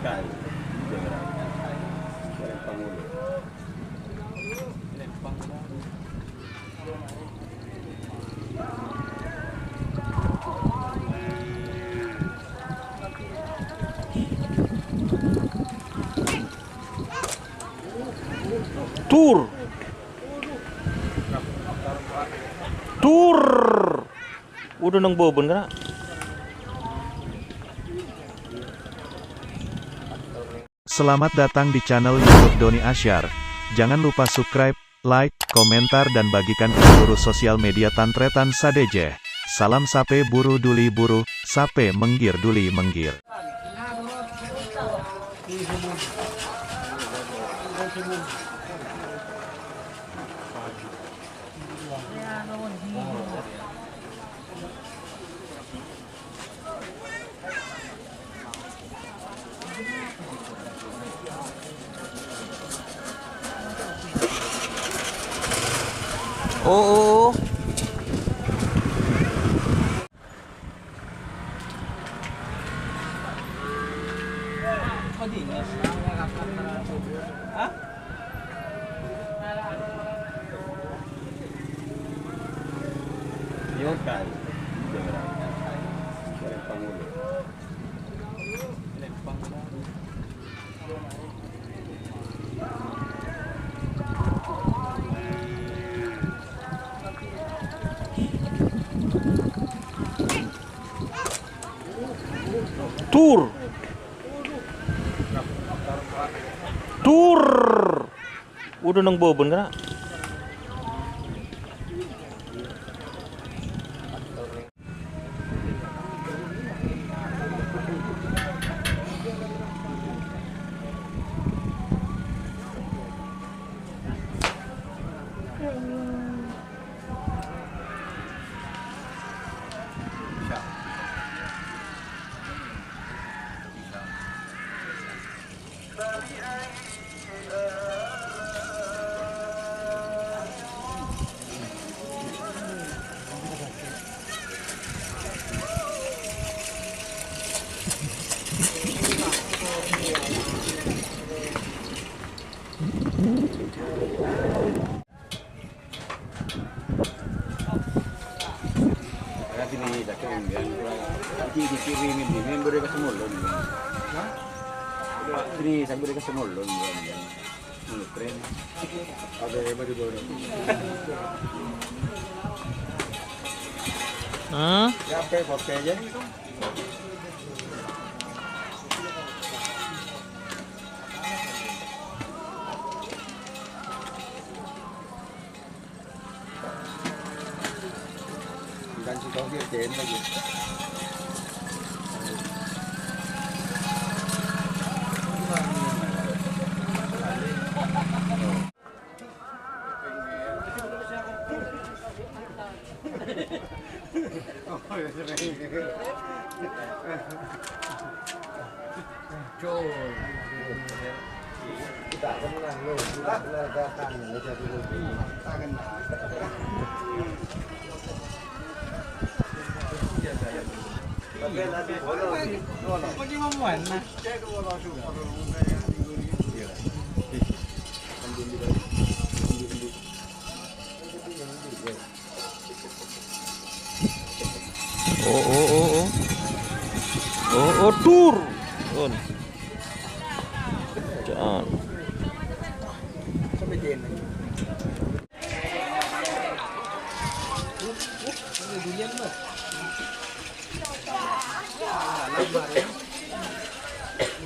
kali. Lempang dulu. Lempang. Tur. Tur. Udah nang bobon kan? Selamat datang di channel YouTube Doni Asyar. Jangan lupa subscribe, like, komentar dan bagikan ke seluruh sosial media Tantretan Sadeje. Salam sape buru duli buru, sape menggir duli menggir. Oh. Yun kali. Lempang dulu. Lempang. Tur. Tur. Udah nang bobon kan? Sini dah kemudian dikirimin ini boleh ke Semulun. Sini saya boleh ke Semulun. Keren. Ada baju baru. Ya pakai aja. Dan si kau dia ten lagi. Kita akan menang lo, kita datang jadi lebih tangan. Pagi mamuan nah. Oh, tur. On. Jangan. Sampai ten.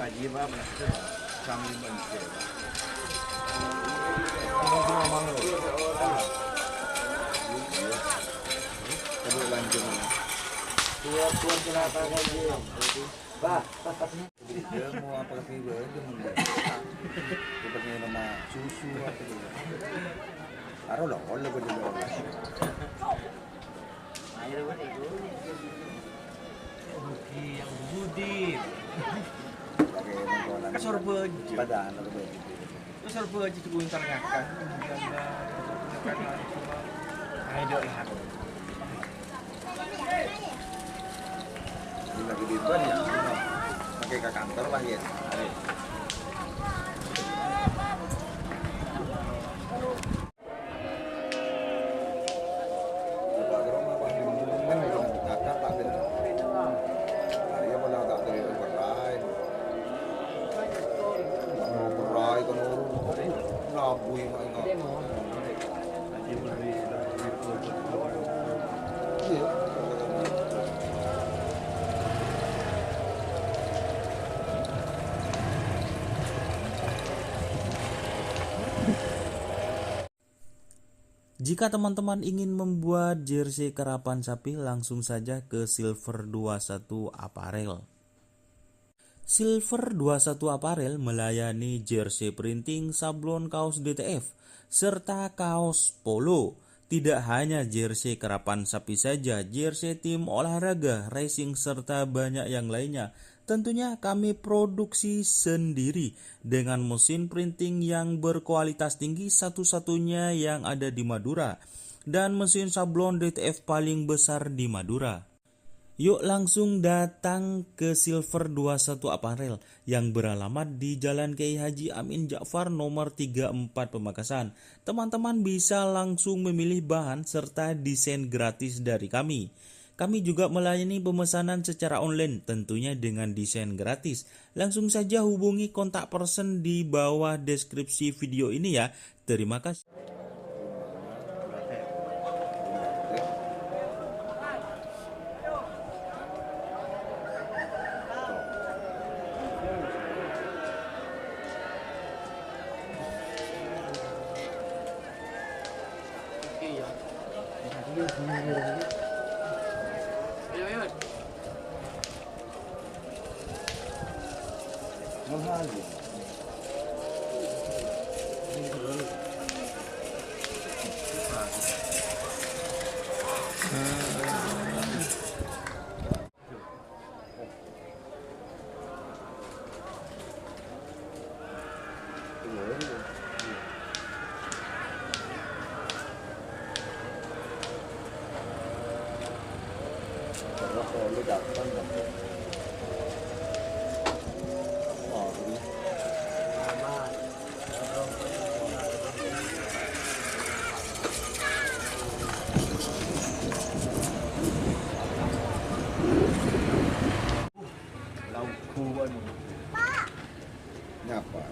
Ngaji apa? Kami mencari. Coba lanjut. Tuan kenapa ngaji? Bah, dia mau apa ke gue dia mau. Seperti nama susu apa gitu. Aro loh, kalau gue juga. Air gue itu. Budi yang budi. Pakai mengkolan. Sorbeji. Padahal aku begitu. Terus sorbeji itu guntar ngakak. Ayo lah. Lagi di ban ya. Pakai ke kantor lah ya. Jika teman-teman ingin membuat jersey karapan sapi, langsung saja ke Silver 21 Apparel. Silver 21 Apparel melayani jersey printing, sablon kaos DTF, serta kaos polo. Tidak hanya jersey karapan sapi saja, jersey tim olahraga, racing, serta banyak yang lainnya. Tentunya kami produksi sendiri dengan mesin printing yang berkualitas tinggi, satu-satunya yang ada di Madura, dan mesin sablon DTF paling besar di Madura. Yuk langsung datang ke Silver 21 Apparel yang beralamat di Jalan Kiai Haji Amin Ja'far nomor 34 Pamekasan. Teman-teman bisa langsung memilih bahan serta desain gratis dari kami. Kami juga melayani pemesanan secara online, tentunya dengan desain gratis. Langsung saja hubungi kontak person di bawah deskripsi video ini ya. Terima kasih. Mahal ya. Kalau datang nyapa.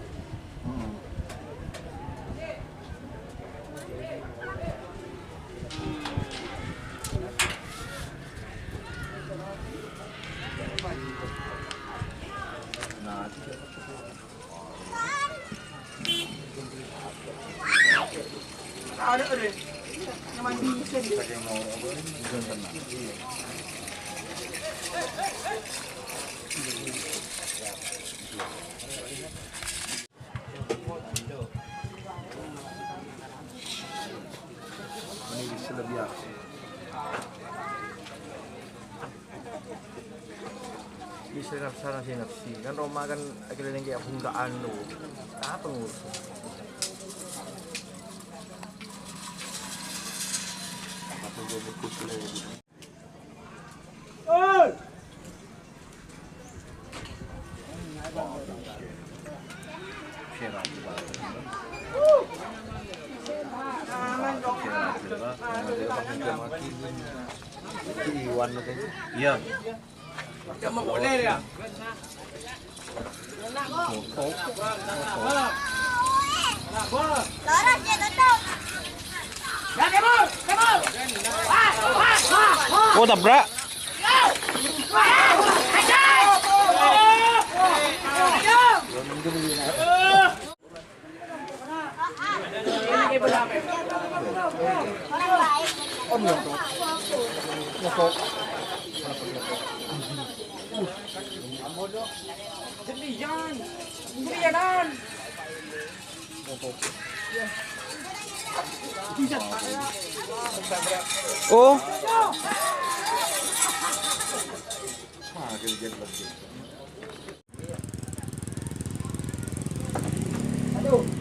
Ada deh. Namanya bisa dia. Kayak mau belum tenang. Ini bisa lebih aksi. Bisa sana sini nafsi. Kan Roma kan keliling kayak bungkaan tuh. Apa ngurus? Iwan itu. Iya. Ya mau boleh ya. Oh, tabrak. Oh. Kerja lebih. Aduh.